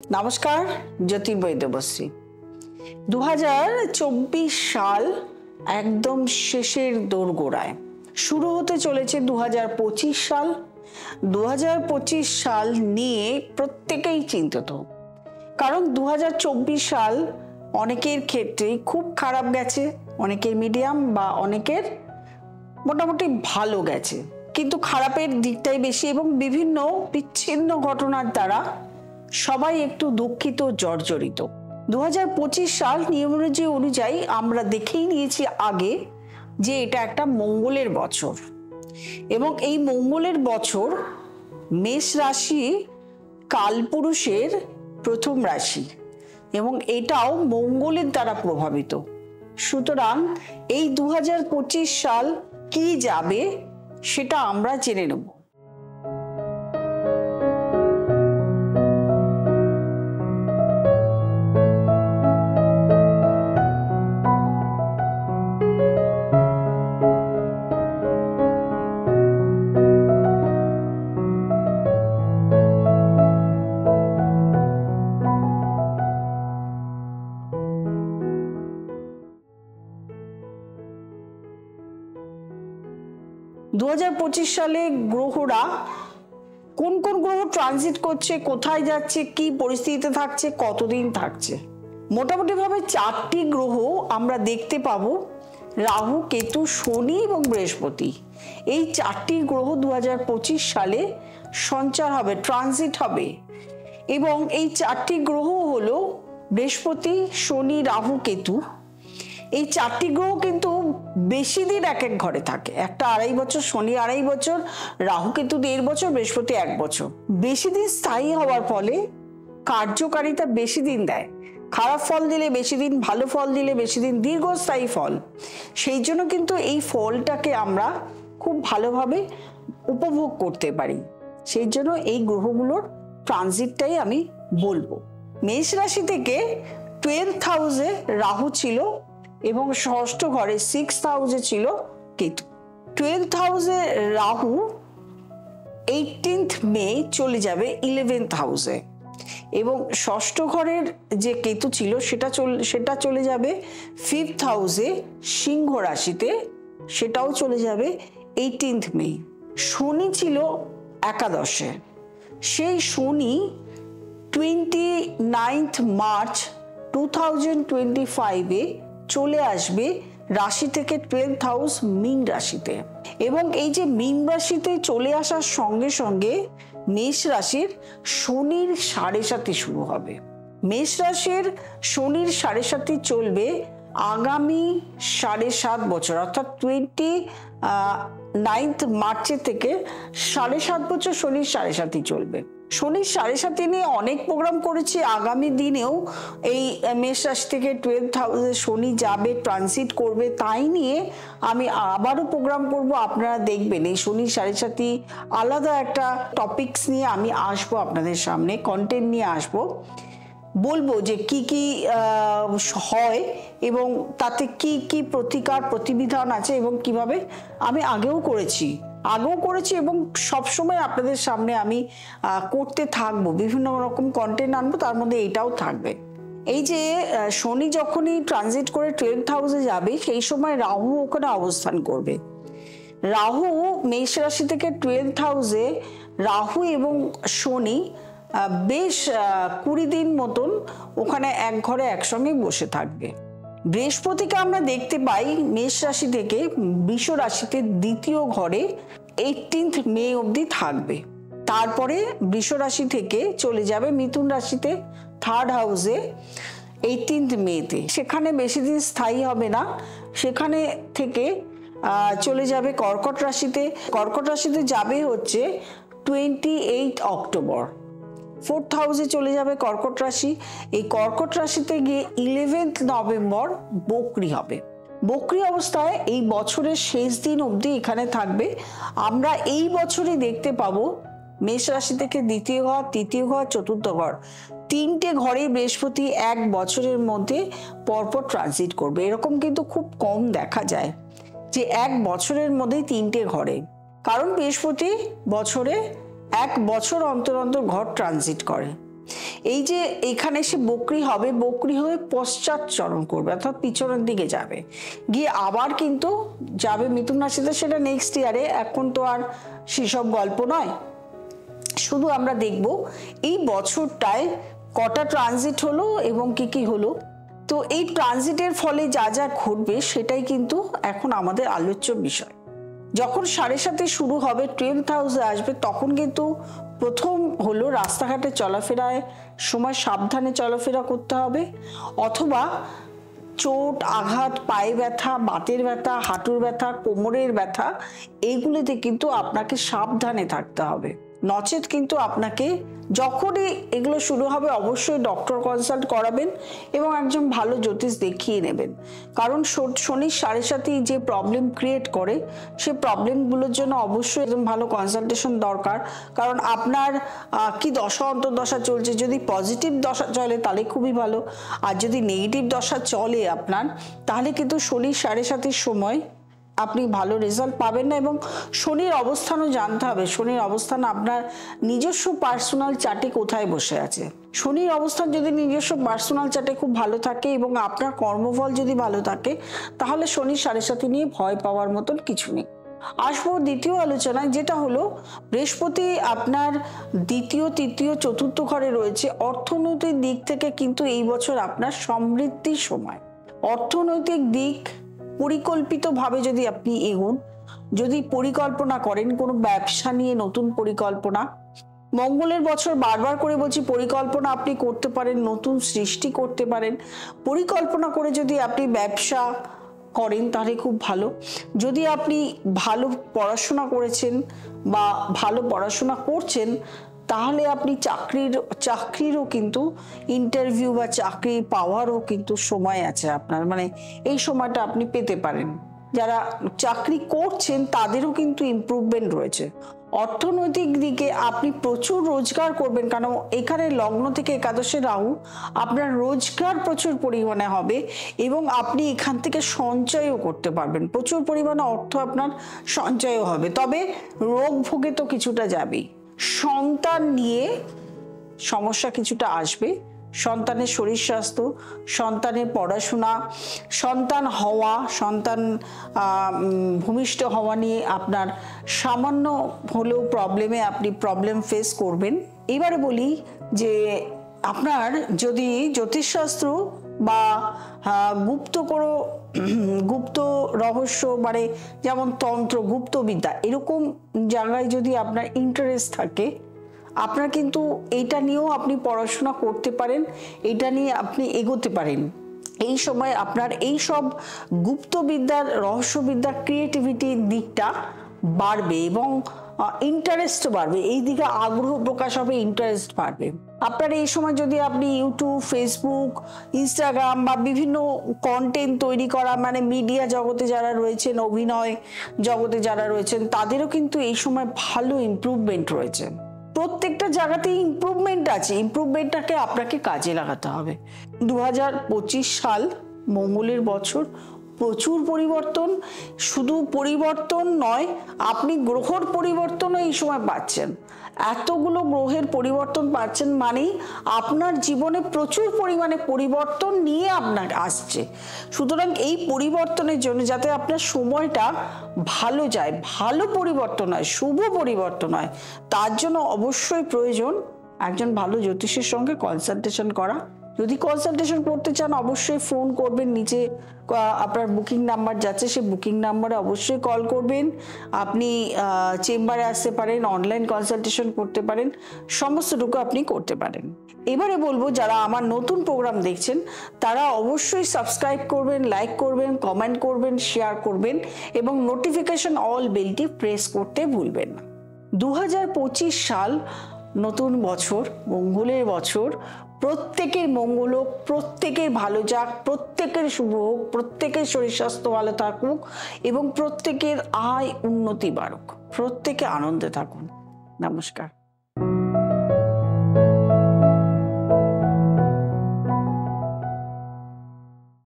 নমস্কার, জ্যোতির্ময় দেবশ্রী। 2024 সাল একদম শেষের দোরগোড়ায়, শুরু হতে চলেছে 2025 সাল। 2025 সাল নিয়ে প্রত্যেকেই চিন্তিত, কারণ 2024 সাল অনেকের ক্ষেত্রেই খুব খারাপ গেছে, অনেকের মিডিয়াম বা অনেকের মোটামুটি ভালো গেছে, কিন্তু খারাপের দিকটাই বেশি এবং বিভিন্ন বিচ্ছিন্ন ঘটনার দ্বারা সবাই একটু দুঃখিত, জর্জরিত। 2025 সাল নিউমেরোলজি অনুযায়ী আমরা দেখেই নিয়েছি আগে যে এটা একটা মঙ্গলের বছর, এবং এই মঙ্গলের বছর মেষ রাশি কালপুরুষের প্রথম রাশি এবং এটাও মঙ্গলের দ্বারা প্রভাবিত। সুতরাং এই 2025 সাল কি যাবে সেটা আমরা জেনে নেব। দু 2025 সালে গ্রহরা কোন কোন গ্রহ ট্রানজিট করছে, কোথায় যাচ্ছে, কি পরিস্থিতিতে থাকছে, কতদিন থাকছে। মোটামুটি ভাবে 4টি গ্রহ আমরা দেখতে পাবো: রাহু, কেতু, শনি এবং বৃহস্পতি। এই 4টি গ্রহ 2025 সালে সঞ্চার হবে, ট্রানজিট হবে। এবং এই 4টি গ্রহ হলো বৃহস্পতি, শনি, রাহু, কেতু। এই 4টি গ্রহ কিন্তু বেশি দিন এক এক ঘরে থাকে। একটা 2.5 বছর, শনি 2.5 বছর, রাহু কেতু 1.5 বছর, বৃহস্পতি 1 বছর। বেশি দিন স্থায়ী হওয়ার ফলে কার্যকারিতা বেশি দিন দেয়। খারাপ ফল দিলে বেশি দিন, ভালো ফল দিলে বেশি দিন, দীর্ঘস্থায়ী ফল। সেই জন্য কিন্তু এই ফলটাকে আমরা খুব ভালোভাবে উপভোগ করতে পারি। সেই জন্য এই গ্রহগুলোর ট্রানজিটটাই আমি বলবো। মেষ রাশি থেকে 12th হাউসে রাহু ছিল এবং ষষ্ঠ ঘরে 6th হাউসে ছিল কেতু। 12th হাউসে রাহু 18th মে চলে যাবে 11th হাউসে, এবং ষষ্ঠ ঘরের যে কেতু ছিল সেটা চলে যাবে 5th হাউসে সিংহ রাশিতে, সেটাও চলে যাবে 18th মে। শনি ছিল একাদশে, সেই শনি 29th মার্চ 2025-এ চলে আসবে রাশি থেকে 12th হাউস মীন রাশিতে। এবং এই যে মীন রাশিতে চলে আসার সঙ্গে সঙ্গে মেষ রাশির শনির 7.5 শুরু হবে। মেষ রাশির শনির 7.5 চলবে আগামী 7.5 বছর, অর্থাৎ 29th মার্চের থেকে 7.5 বছর শনির 7.5 চলবে। শনির 7.5 নিয়ে অনেক প্রোগ্রাম করেছি। আগামী দিনেও এই মেষ রাশি থেকে 12th হাউসে শনি যাবে, ট্রানজিট করবে, তাই নিয়ে আমি আবারও প্রোগ্রাম করব। আপনারা দেখবেন এই শনির 7.5 আলাদা একটা টপিকস নিয়ে আমি আসবো আপনাদের সামনে, কন্টেন্ট নিয়ে আসবো। বলবো যে কি কি হয় এবং তাতে কি কি প্রতিকার প্রতিবিধান আছে এবং কিভাবে আমি আগেও করেছি এবং সবসময় আপনাদের সামনে আমি করতে থাকবো। বিভিন্ন রকম কন্টেন্ট আনবো, তার মধ্যে এটাও থাকবে। এই যে শনি যখনই ট্রানজিট করে 12th হাউসে যাবে, সেই সময় রাহু ওখানে অবস্থান করবে। রাহু মেষ রাশি থেকে 12th হাউসে, রাহু এবং শনি বেশ 20 দিন মতন ওখানে এক ঘরে একসঙ্গে বসে থাকবে। বৃহস্পতিকে আমরা দেখতে পাই মেষ রাশি থেকে বৃষ রাশিতে 2য় ঘরে 18th মে অবধি থাকবে। তারপরে বৃষ রাশি থেকে চলে যাবে মিথুন রাশিতে 3rd হাউসে 18th মেতে। সেখানে বেশি দিন স্থায়ী হবে না, সেখানে থেকে চলে যাবে কর্কট রাশিতে। কর্কট রাশিতে যাবে হচ্ছে 28 অক্টোবর। 4th হাউসে চলে যাবে কর্কট রাশি। এই কর্কট রাশিতে গিয়ে 11th নভেম্বর বকরি হবে। বকরি অবস্থায় এই বছরের শেষ দিন অবধি এখানে থাকবে। আমরা এই বছরই দেখতে পাবো মেষ রাশি থেকে 2য় ঘর, 3য় ঘর, 4র্থ ঘর, 3টে ঘরে বৃহস্পতি এক বছরের মধ্যে পরপর ট্রানজিট করবে। এরকম কিন্তু খুব কম দেখা যায় যে এক বছরের মধ্যে 3টে ঘরে, কারণ বৃহস্পতি বছরে 1 বছর অন্তর অন্তর ঘর ট্রানজিট করে। এই যে এখানে সে বকরি হবে, বকরি হয়ে পশ্চাৎচরণ করবে, অর্থাৎ পিছনের দিকে যাবে, গিয়ে আবার কিন্তু যাবে মিথুন রাশিতে, সেটা নেক্সট ইয়ারে। এখন তো আর সেসব গল্প নয়। শুধু আমরা দেখব এই বছরটায় কটা ট্রানজিট হলো এবং কি কি হলো। তো এই ট্রানজিটের ফলে যা যা ঘটবে সেটাই কিন্তু এখন আমাদের আলোচ্য বিষয়। যখন 7.5 শুরু হবে, 12th হাউসে আসবে, তখন কিন্তু প্রথম হলো রাস্তাঘাটে চলাফেরায় সময় সাবধানে চলাফেরা করতে হবে, অথবা চোট আঘাত, পায়ে ব্যথা, বাতের ব্যথা, হাঁটুর ব্যথা, কোমরের ব্যথা, এইগুলিতে কিন্তু আপনাকে সাবধানে থাকতে হবে। নচেত কিন্তু আপনাকে যখনই এগুলো শুরু হবে অবশ্যই ডক্টর কনসাল্ট করাবেন এবং একজন ভালো জ্যোতিষ দেখিয়ে নেবেন। কারণ শনির 7.5 যে প্রবলেম ক্রিয়েট করে, সে প্রবলেমগুলোর জন্য অবশ্যই একদম ভালো কনসালটেশন দরকার। কারণ আপনার কি দশা অন্তর্দশা চলছে, যদি পজিটিভ দশা চলে তাহলে খুবই ভালো, আর যদি নেগেটিভ দশা চলে আপনার, তাহলে কিন্তু শনির 7.5 সময় আপনি ভালো রেজাল্ট পাবেন না। এবং শনির অবস্থানও জানতে হবে, শনির অবস্থান আপনার নিজস্ব পার্সোনাল চার্টে কোথায় বসে আছে। শনির অবস্থান যদি নিজস্ব পার্সোনাল চার্টে খুব ভালো থাকে এবং আপনার কর্মফল যদি ভালো থাকে, তাহলে শনির 7.5 নিয়ে ভয় পাওয়ার মতন কিছু নেই। আসবো দ্বিতীয় আলোচনায়, যেটা হলো বৃহস্পতি আপনার দ্বিতীয়, তৃতীয়, চতুর্থ ঘরে রয়েছে। অর্থনৈতিক দিক থেকে কিন্তু এই বছর আপনার সমৃদ্ধির সময়। অর্থনৈতিক দিক পরিকল্পিতভাবে যদি আপনি এগোন, যদি পরিকল্পনা করেন কোনো ব্যবসা নিয়ে, নতুন পরিকল্পনা, মঙ্গলের বছর বারবার করে বলছি, পরিকল্পনা আপনি করতে পারেন, নতুন সৃষ্টি করতে পারেন। পরিকল্পনা করে যদি আপনি ব্যবসা করেন তাহলে খুব ভালো। যদি আপনি ভালো পড়াশোনা করেছেন বা ভালো পড়াশোনা করছেন, তাহলে আপনি চাকরিরও কিন্তু ইন্টারভিউ বা চাকরি পাওয়ারও কিন্তু সময় আছে আপনার, মানে এই সময়টা আপনি পেতে পারেন। যারা চাকরি করছেন তাদেরও কিন্তু ইমপ্রুভমেন্ট রয়েছে। অর্থনৈতিক দিকে আপনি প্রচুর রোজগার করবেন, কারণ এখানে লগ্ন থেকে একাদশে রাহু, আপনার রোজগার প্রচুর পরিমাণে হবে এবং আপনি এখান থেকে সঞ্চয়ও করতে পারবেন, প্রচুর পরিমাণে অর্থ আপনার সঞ্চয়ও হবে। তবে রোগ ভোগে তো কিছুটা যাবেই। সন্তান নিয়ে সমস্যা কিছুটা আসবে, সন্তানের শরীর স্বাস্থ্য, সন্তানের পড়াশোনা, সন্তান হওয়া, সন্তান ভূমিষ্ঠ হওয়া নিয়ে আপনার সামান্য হলেও প্রবলেম ফেস করবেন। এবারে বলি যে আপনার যদি জ্যোতিষশাস্ত্র বা গুপ্ত রহস্য, মানে যেমন তন্ত্র, গুপ্তবিদ্যা, এরকম জায়গায় যদি আপনার ইন্টারেস্ট থাকে, আপনার কিন্তু এইটা নিয়েও আপনি পড়াশোনা করতে পারেন, এটা নিয়ে আপনি এগোতে পারেন। এই সময় আপনার এই সব গুপ্তবিদ্যার, রহস্যবিদ্যার ক্রিয়েটিভিটির দিকটা বাড়বে এবং ইন্টারেস্ট বাড়বে, এই দিকে আগ্রহ প্রকাশ হবে, ইন্টারেস্ট বাড়বে। আপনার এই সময় যদি আপনি ইউটিউব, ফেসবুক, ইনস্টাগ্রাম বা বিভিন্ন কন্টেন্ট তৈরি করা, মানে মিডিয়া জগতে যারা রয়েছেন, অভিনয় জগতে যারা রয়েছেন, তাদেরও কিন্তু এই সময় ভালো ইমপ্রুভমেন্ট রয়েছে। প্রত্যেকটা জায়গাতেই ইমপ্রুভমেন্ট আছে, ইমপ্রুভমেন্টটাকে আপনাকে কাজে লাগাতে হবে। 2025 সাল মঙ্গলের বছর, প্রচুর পরিবর্তন। শুধু পরিবর্তন নয়, আপনি গ্রহর পরিবর্তনও এই সময় পাচ্ছেন। এতগুলো গ্রহের পরিবর্তন পাচ্ছেন মানেই আপনার জীবনে প্রচুর পরিমাণে পরিবর্তন নিয়ে আপনার আসছে। সুতরাং এই পরিবর্তনের জন্য যাতে আপনার সময়টা ভালো যায়, ভালো পরিবর্তন হয়, শুভ পরিবর্তন হয়, তার জন্য অবশ্যই প্রয়োজন একজন ভালো জ্যোতিষের সঙ্গে কনসালটেশন করা। যদি কনসালটেশন করতে চান অবশ্যই ফোন করবেন, নিচে আপনার বুকিং নাম্বার যাচ্ছে, সেই বুকিং নাম্বারে অবশ্যই কল করবেন। আপনি চেম্বারে আসতে পারেন, অনলাইন কনসালটেশন করতে পারেন, সমস্তটুকু আপনি করতে পারেন। এবারে বলবো যারা আমার নতুন প্রোগ্রাম দেখছেন তারা অবশ্যই সাবস্ক্রাইব করবেন, লাইক করবেন, কমেন্ট করবেন, শেয়ার করবেন এবং নোটিফিকেশন অল বেলটি প্রেস করতে ভুলবেন না। 2025 সাল নতুন বছর, মঙ্গলের বছর। প্রত্যেকের মঙ্গল হোক, প্রত্যেকের ভালো যাক, প্রত্যেকের শুভ হোক, প্রত্যেকের শরীর স্বাস্থ্য ভালো থাকুক এবং প্রত্যেকের আয় উন্নতি বাড়ুক, প্রত্যেকে আনন্দে থাকুন। নমস্কার।